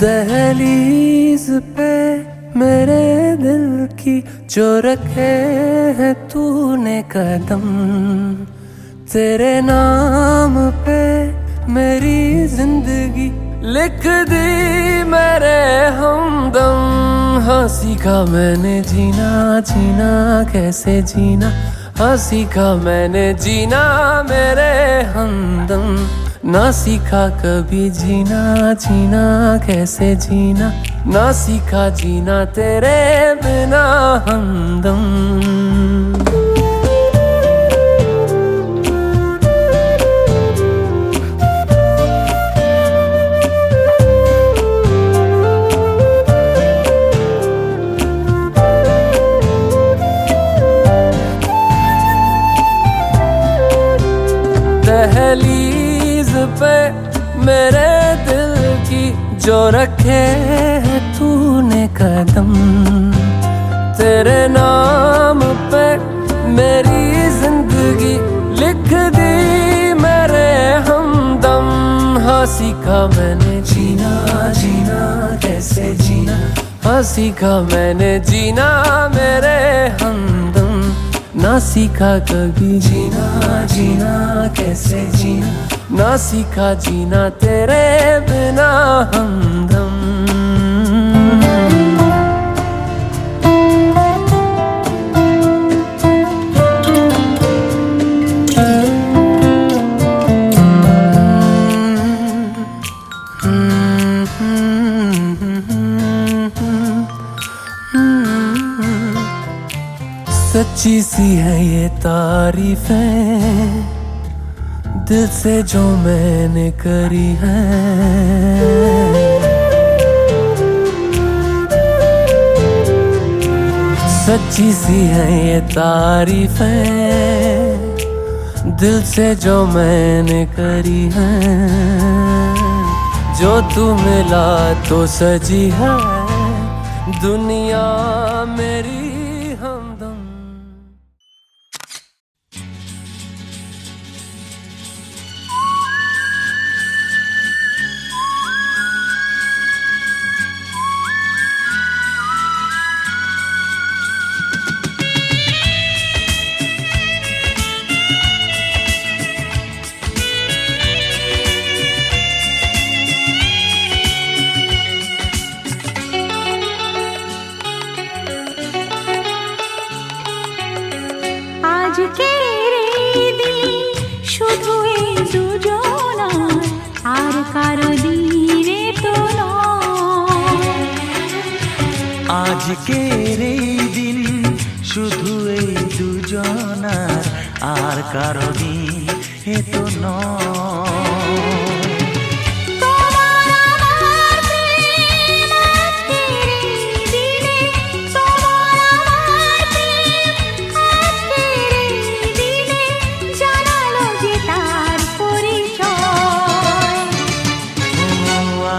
दहलीज पे मेरे दिल की जो रखे है तूने कदम, तेरे नाम पे मेरी जिंदगी लिख दी मेरे हमदम। हाँ सीखा मैंने जीना, जीना कैसे जीना, हाँ सीखा मैंने जीना मेरे हमदम। ना सीखा कभी जीना, जीना कैसे जीना, ना सीखा जीना तेरे बिना हमदम। दहलीज पे मेरे दिल की जो रखे है तूने कदम, तेरे नाम पे मेरी जिंदगी लिख दी मेरे हमदम। हाँ सीखा मैंने जीना, जीना कैसे जीना, हाँ सीखा मैंने जीना मेरे हमदम। ना सीखा कभी जीना, जीना कैसे जीना, ना सीखा जीना तेरे बिना हमदम। सच्ची सी है ये तारीफें दिल से जो मैंने करी है, सच्ची सी है ये तारीफें दिल से जो मैंने करी है। जो तू मिला तो सजी है दुनिया मेरी हमदम। आज के रे दिल शुधु ए दुजोना आर कारो दीने तो नय। आज के रे दिन শুধু এই দুজনার আর কারো দিন এ তো নয়।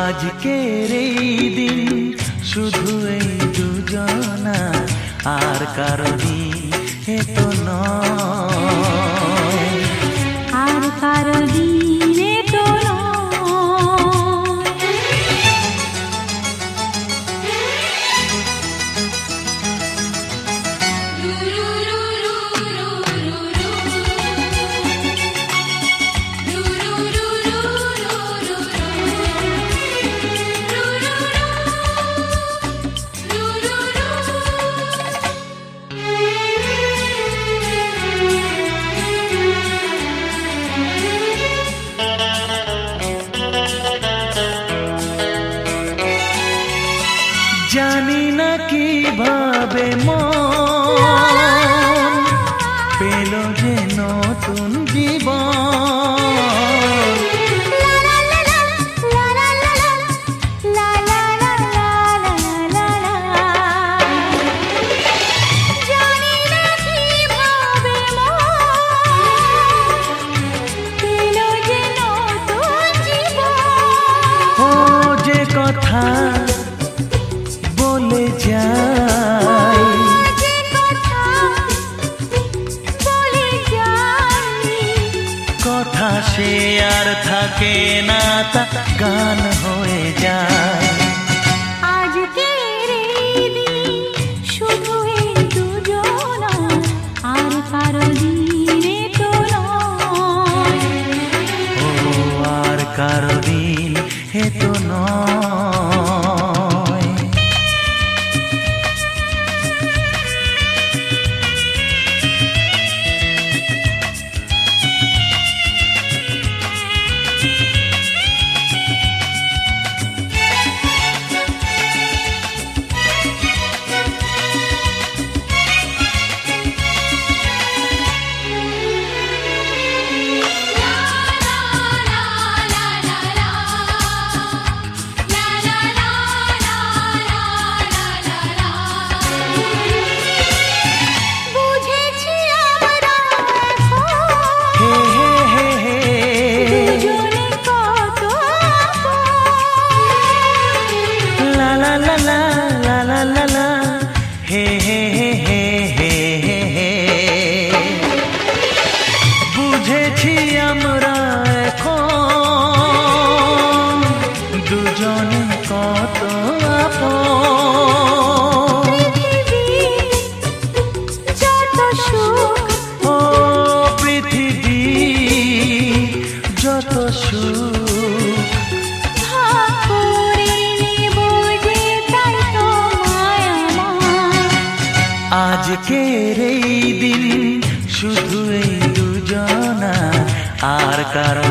আজকের এই দিন শুধু এই দুজনা আর কারো দিন এ তো নয়। আর কারো দিন এ তো জানি না কিভাবে মন পেল যে নতুন জীবন। ও যে কথা বলে যাই কথা সে আর থাকে না তা গান হয়ে যায়। লা লা লা লা লা লা লা হে হে হে হে হে হে হে। বুঝেছি আমরা এখন দুজনে কত আপন। যত সুখ ও পৃথিবী যত সুখ ভাগ করে নেব যে তাই তো মায়া আমার। আজকের এই দিন শুধু এই দুজনা আর কারো